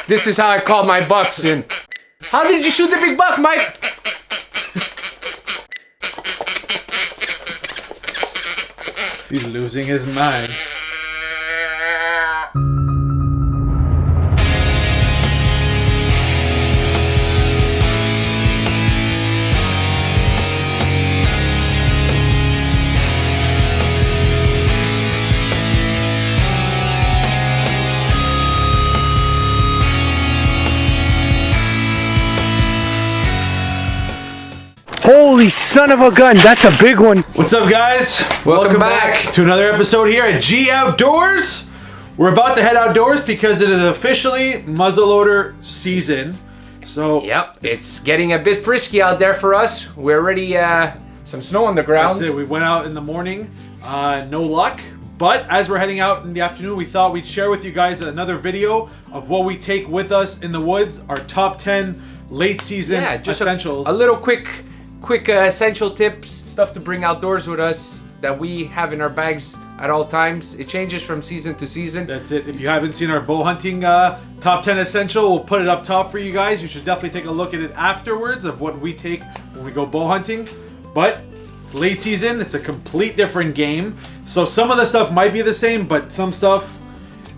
This is how I call my bucks in. How did you shoot the big buck, Mike? He's losing his mind. Holy son of a gun, that's a big one. What's up, guys? Welcome back to another episode here at G Outdoors. We're about to head outdoors because it is officially muzzleloader season. So yep, it's getting a bit frisky out there for us. We're already some snow on the ground. That's it. We went out in the morning, no luck. But as we're heading out in the afternoon, we thought we'd share with you guys another video of what we take with us in the woods, our top 10 late season essentials. A little quick essential tips, stuff to bring outdoors with us that we have in our bags at all times. It changes from season to season. That's it. If you haven't seen our bow hunting top 10 essential, we'll put it up top for you guys. You should definitely take a look at it afterwards of what we take when we go bow hunting. But it's late season. It's a complete different game. So some of the stuff might be the same, but some stuff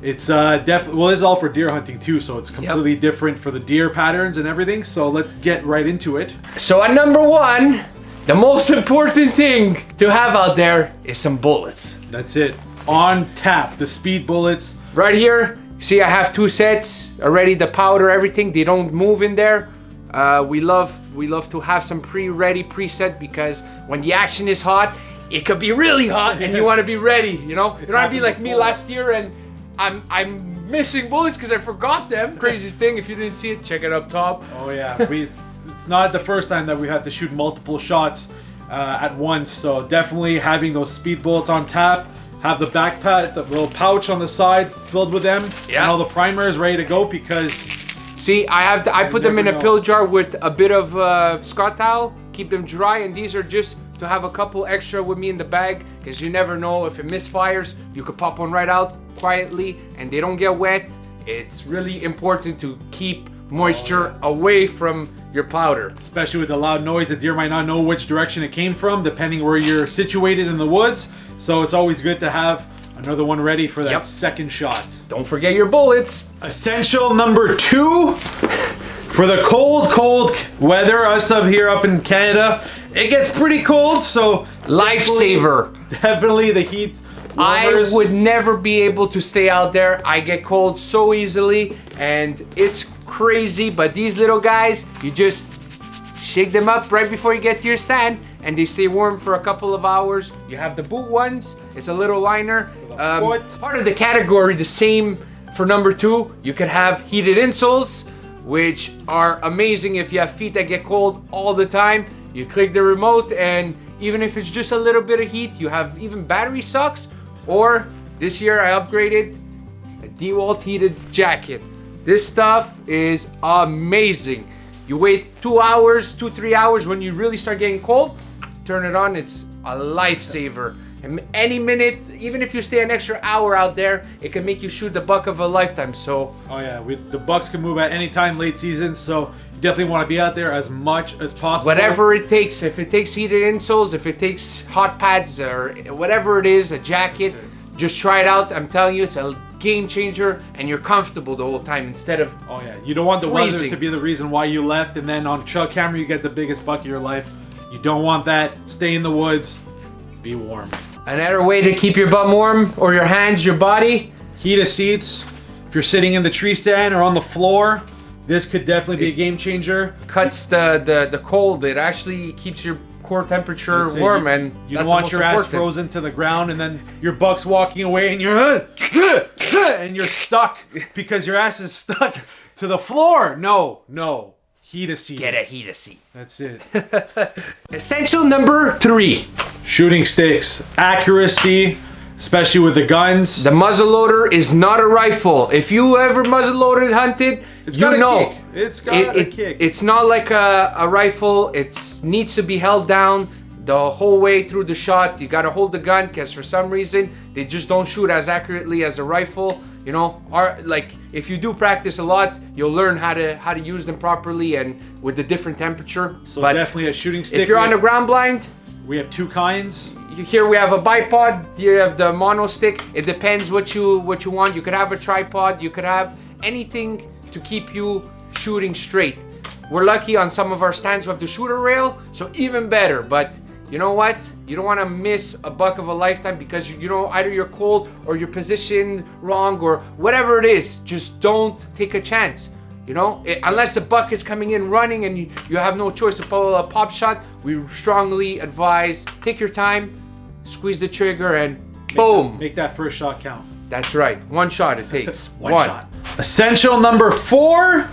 it's definitely, well, this is all for deer hunting too, so it's completely different for the deer patterns and everything. So let's get right into it. So at number one, the most important thing to have out there is some bullets. That's it. On tap, the speed bullets. Right here, see I have two sets already, the powder, everything. They don't move in there. We love to have some pre-ready, preset, because when the action is hot, it could be really hot and you want to be ready, you know? You don't want to be like me last year and I'm missing bullets because I forgot them. Craziest thing, if you didn't see it, check it up top. Oh yeah, it's not the first time that we had to shoot multiple shots at once. So definitely having those speed bullets on tap. Have the backpack, the little pouch on the side filled with them, and all the primers ready to go because. See, I put them in a pill jar with a bit of Scott towel, keep them dry, and these are just to have a couple extra with me in the bag because you never know if it misfires. You could pop one right out quietly and they don't get wet. It's really important to keep moisture away from your powder. Especially with the loud noise, the deer might not know which direction it came from depending where you're situated in the woods. So it's always good to have another one ready for that second shot. Don't forget your bullets. Essential number 2 for the cold weather. Us up here up in Canada, it gets pretty cold, so lifesaver. Definitely the heat. I would never be able to stay out there. I get cold so easily and it's crazy, but these little guys, you just shake them up right before you get to your stand and they stay warm for a couple of hours. You have the boot ones. It's a little liner. Part of the category, the same for number 2. You could have heated insoles, which are amazing if you have feet that get cold all the time. You click the remote and even if it's just a little bit of heat, you have even battery socks. Or this year I upgraded a DeWalt heated jacket. This stuff is amazing. You wait 2-3 hours when you really start getting cold, turn it on, it's a lifesaver. And any minute, even if you stay an extra hour out there, it can make you shoot the buck of a lifetime. So oh yeah, the bucks can move at any time late season, so you definitely want to be out there as much as possible. Whatever it takes, if it takes heated insoles, if it takes hot pads or whatever it is, a jacket, just try it out. I'm telling you, it's a game changer and you're comfortable the whole time instead of oh yeah, you don't want the weather freezing to be the reason why you left and then on trail camera you get the biggest buck of your life. You don't want that. Stay in the woods, be warm. Another way to keep your butt warm, or your hands, your body, heated seats. If you're sitting in the tree stand or on the floor, this could definitely be a game changer. Cuts the cold. It actually keeps your core temperature warm, and you don't want your ass frozen to the ground and then your buck's walking away and you're and you're stuck because your ass is stuck to the floor. No. Heat a seat. Get a heat a seat. That's it. Essential number 3. Shooting sticks. Accuracy, especially with the guns. The muzzleloader is not a rifle. If you ever muzzleloaded hunted, It's you know. Kick. It's got a kick. It's not like a rifle. It needs to be held down. the whole way through the shot. You gotta hold the gun because for some reason they just don't shoot as accurately as a rifle. You know, like if you do practice a lot, you'll learn how to use them properly and with the different temperature. So but definitely a shooting stick. if you're on the ground blind, we have two kinds. here we have a bipod. You have the mono stick. It depends what you want. You could have a tripod. You could have anything to keep you shooting straight. We're lucky on some of our stands we have the shooter rail, so even better. But you know what? You don't want to miss a buck of a lifetime because you know either you're cold or you're positioned wrong or whatever it is. Just don't take a chance. You know, unless the buck is coming in running and you have no choice to pull a pop shot, we strongly advise take your time, squeeze the trigger, and boom. Make that first shot count. That's right. One shot it takes. One shot. Essential number 4.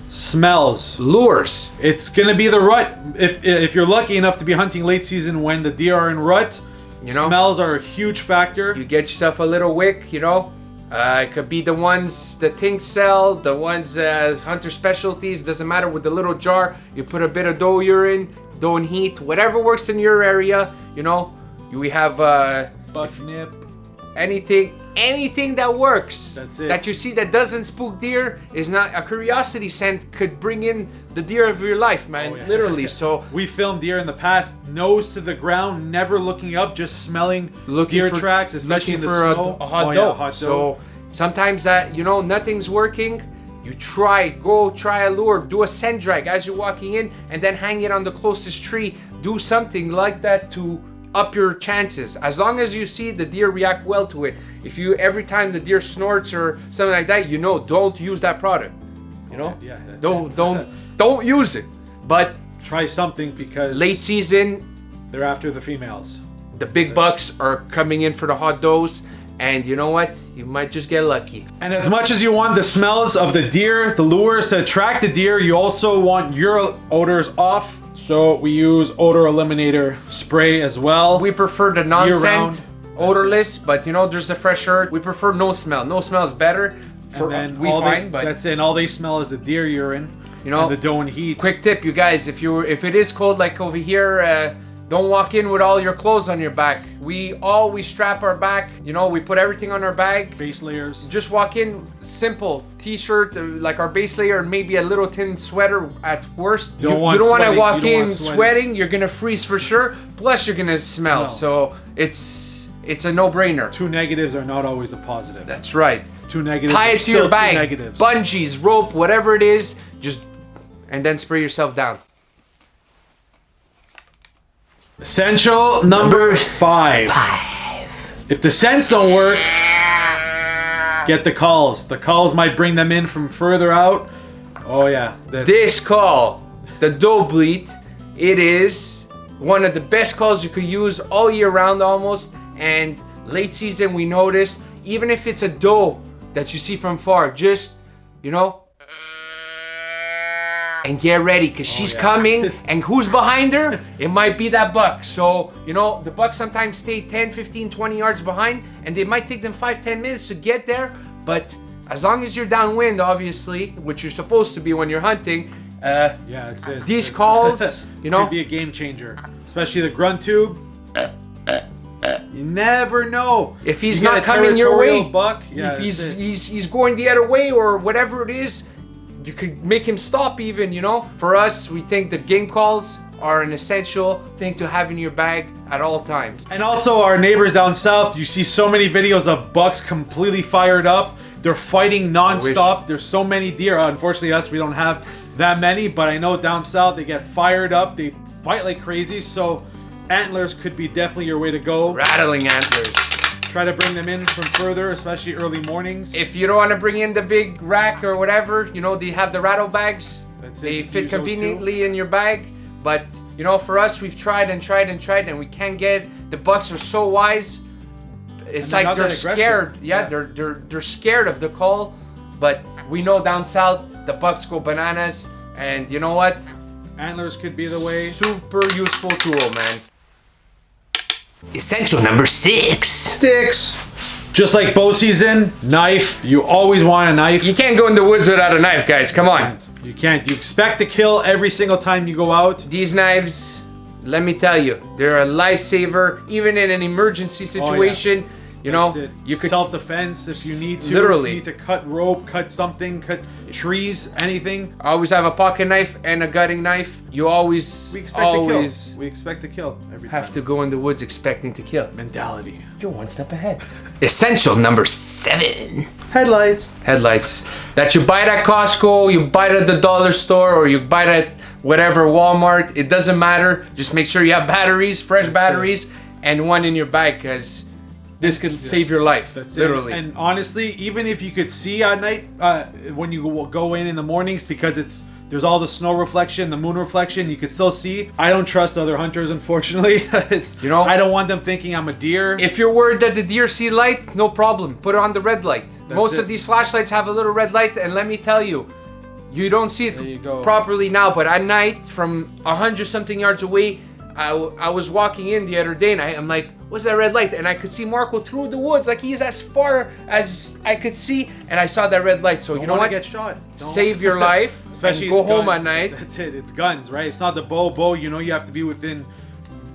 Smells. Lures. It's gonna be the rut. If you're lucky enough to be hunting late season when the deer are in rut, you know, smells are a huge factor. You get yourself a little wick, you know. It could be the ones the tinks sell, the ones hunter specialties. Doesn't matter, with the little jar. You put a bit of doe urine, doe and heat, whatever works in your area. You know, we have buck nip. Anything that works. That's it. That you see that doesn't spook deer is not a curiosity scent. Could bring in the deer of your life, man. Oh, yeah. Literally. So we filmed deer in the past, nose to the ground, never looking up, just smelling deer tracks, especially in the snow. A hot doe. So sometimes that, you know, nothing's working. You go try a lure, do a scent drag as you're walking in, and then hang it on the closest tree. Do something like that to up your chances. As long as you see the deer react well to it. If you every time the deer snorts or something like that, you know, don't use that product. You know, yeah, don't use it. But try something because late season, they're after the females. The big bucks are coming in for the hot does, and you know what? You might just get lucky. And as much as you want the smells of the deer, the lures to attract the deer, you also want your odors off. So we use odor eliminator spray as well. We prefer the non-scent, odorless, but you know, there's the fresh earth. We prefer no smell. No smell is better. For we find, but that's it. And all they smell is the deer urine. You know, and the doe and heat. Quick tip, you guys: if it is cold like over here, don't walk in with all your clothes on your back. We always strap our back. You know, we put everything on our bag. Base layers. Just walk in, simple t-shirt, like our base layer, and maybe a little thin sweater at worst. You don't want to walk in sweating. You're gonna freeze for sure. Plus, you're gonna smell. So it's a no-brainer. 2 negatives are not always a positive. That's right. 2 negatives. Tie it to your bag. Bungees, rope, whatever it is. And then spray yourself down. Essential number 5. If the scents don't work, get the calls. The calls might bring them in from further out. Oh yeah. This call, the doe bleat, it is one of the best calls you could use all year round almost. And late season we notice, even if it's a doe that you see from far, just, you know, and get ready, because she's coming, and who's behind her? It might be that buck. So, you know, the bucks sometimes stay 10, 15, 20 yards behind, and it might take them 5-10 minutes to get there, but as long as you're downwind, obviously, which you're supposed to be when you're hunting, yeah, that's it. These calls, you know, could be a game changer, especially the grunt tube. You never know if he's not coming your way. Buck, if he's going the other way or whatever it is. You could make him stop even, you know? For us, we think the game calls are an essential thing to have in your bag at all times. And also our neighbors down south, you see so many videos of bucks completely fired up. They're fighting non-stop. There's so many deer. Unfortunately, us, we don't have that many, but I know down south they get fired up. They fight like crazy, so antlers could be definitely your way to go. Rattling antlers. Try to bring them in from further, especially early mornings. If you don't want to bring in the big rack or whatever, you know, they have the rattle bags. They fit conveniently in your bag. But, you know, for us, we've tried and we can't get, the bucks are so wise. It's like they're scared. Yeah, they're scared of the call. But we know down south, the bucks go bananas. And you know what? Antlers could be the way. Super useful tool, man. Essential number 6. Just like bow season, knife. You always want a knife. You can't go in the woods without a knife, guys. Come on. You can't. You expect to kill every single time you go out. These knives, let me tell you, they're a lifesaver. Even in an emergency situation, you know, you could self-defense if you need to. Literally, if you need to cut rope, cut something, cut trees, anything. I always have a pocket knife and a gutting knife. You always, we expect to kill every time. Have to go in the woods expecting to kill. Mentality. You're one step ahead. Essential number 7. Headlights. Headlights that you buy it at Costco, you buy it at the dollar store, or you buy it at whatever Walmart. It doesn't matter. Just make sure you have batteries, fresh batteries, and one in your bag, because this could save your life. That's literally. And honestly, even if you could see at night, when you go in the mornings, because there's all the snow reflection, the moon reflection, you can still see. I don't trust other hunters, unfortunately. I don't want them thinking I'm a deer. If you're worried that the deer see light, no problem. Put it on the red light. Most of these flashlights have a little red light, and let me tell you, you don't see it properly now, but at night, from 100-something yards away, I was walking in the other day, and I'm like, what's that red light? And I could see Marco through the woods, like he's as far as I could see, and I saw that red light. So you know what? Get shot. Save your life. Especially go home at night. That's it. It's guns, right? It's not the bow. Bow, you know, you have to be within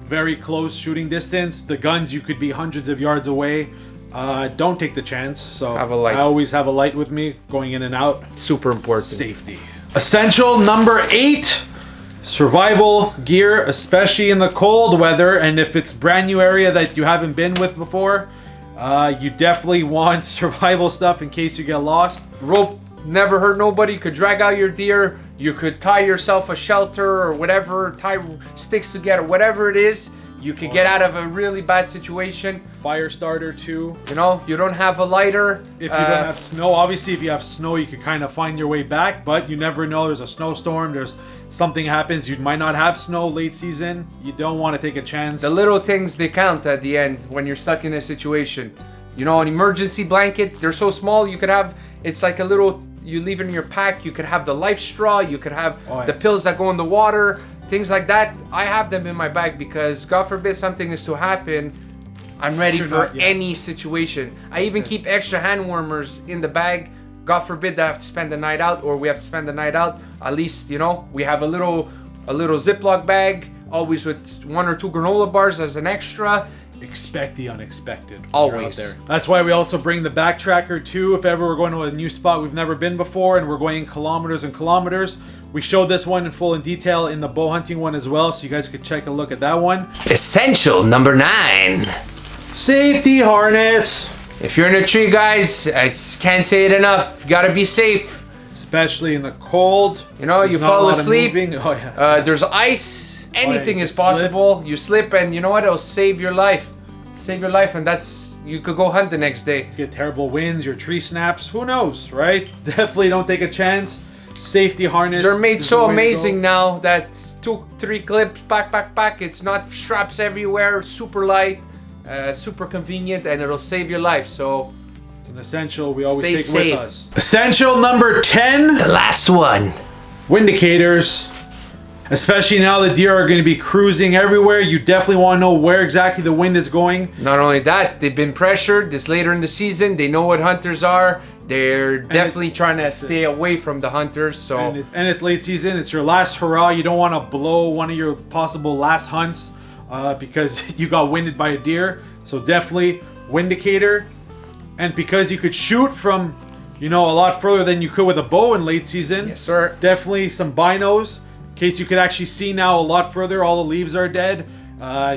very close shooting distance. The guns, you could be hundreds of yards away. Don't take the chance. So have a light. I always have a light with me going in and out. Super important. Safety. Essential number 8. Survival gear, especially in the cold weather, and if it's brand new area that you haven't been with before, you definitely want survival stuff in case you get lost. Rope never hurt nobody. You could drag out your deer. You could tie yourself a shelter or whatever, tie sticks together, whatever it is. You could get out of a really bad situation. Fire starter too. You know, you don't have a lighter. If you don't have snow, obviously if you have snow, you could kind of find your way back, but you never know. There's a snowstorm, there's something happens, you might not have snow late season. You don't want to take a chance. The little things, they count at the end when you're stuck in a situation. You know, an emergency blanket, they're so small, you could have, it's like a little, you leave it in your pack, you could have the life straw, you could have the pills that go in the water, things like that. I have them in my bag because God forbid something is to happen, I'm ready for any situation. I even keep extra hand warmers in the bag. God forbid that I have to spend the night out, or we have to spend the night out. At least, you know, we have a little Ziploc bag, always with 1 or 2 granola bars as an extra. Expect the unexpected. Always. There. That's why we also bring the back tracker too. If ever we're going to a new spot we've never been before and we're going kilometers and kilometers. We showed this one in full in detail in the bow hunting one as well, so you guys could check a look at that one. Essential number 9. Safety harness. If you're in a tree, guys, I can't say it enough. You gotta be safe. Especially in the cold. You know, you fall asleep. Oh, yeah. There's ice. Anything is possible. You slip, and you know what? It'll save your life. Save your life, and that's, you could go hunt the next day. Get terrible winds, your tree snaps. Who knows, right? Definitely don't take a chance. Safety harness. They're made so amazing now that 2-3 clips, pack. It's not straps everywhere. Super light. Super convenient, and it'll save your life. So it's an essential we always stay take safe with us. Essential number 10. The last one. Wind indicators. Especially now the deer are going to be cruising everywhere. You definitely want to know where exactly the wind is going. Not only that, they've been pressured this later in the season. They know what hunters are. They're definitely trying to stay away from the hunters. So and it's late season. It's your last hurrah. You don't want to blow one of your possible last hunts because you got winded by a deer. So definitely wind indicator. And because you could shoot from, you know, a lot further than you could with a bow in late season. Yes, sir. Definitely some binos. In case you could actually see now a lot further. All the leaves are dead.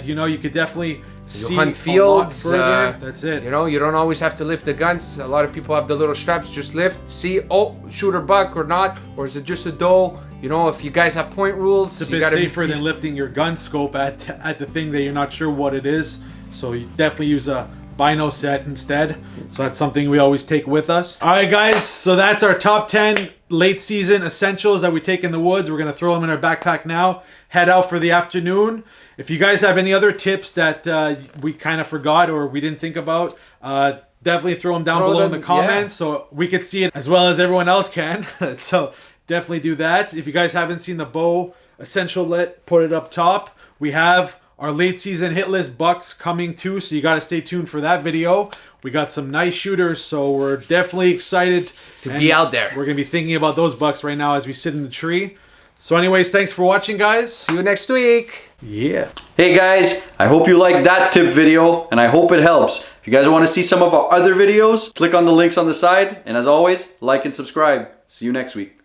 You know, you could definitely see hunt fields, a lot further. That's it. You know, you don't always have to lift the guns. A lot of people have the little straps. Just lift, see, oh, shoot or buck or not, or is it just a doe? You know, if you guys have point rules, it's a bit safer than lifting your gun scope at the thing that you're not sure what it is. So you definitely use a bino set instead. So that's something we always take with us. All right, guys. So that's our top 10 late season essentials that we take in the woods. We're going to throw them in our backpack now. Head out for the afternoon. If you guys have any other tips that we kind of forgot or we didn't think about, definitely throw them down below in the comments so we could see it as well as everyone else can. So definitely do that. If you guys haven't seen the bow essential lit, put it up top. We have our late season hit list bucks coming too, so you got to stay tuned for that video. We got some nice shooters, so we're definitely excited to be out there. We're going to be thinking about those bucks right now as we sit in the tree. So anyways, thanks for watching, guys. See you next week. Yeah. Hey guys, I hope you liked that tip video and I hope it helps. If you guys want to see some of our other videos, click on the links on the side. And as always, like and subscribe. See you next week.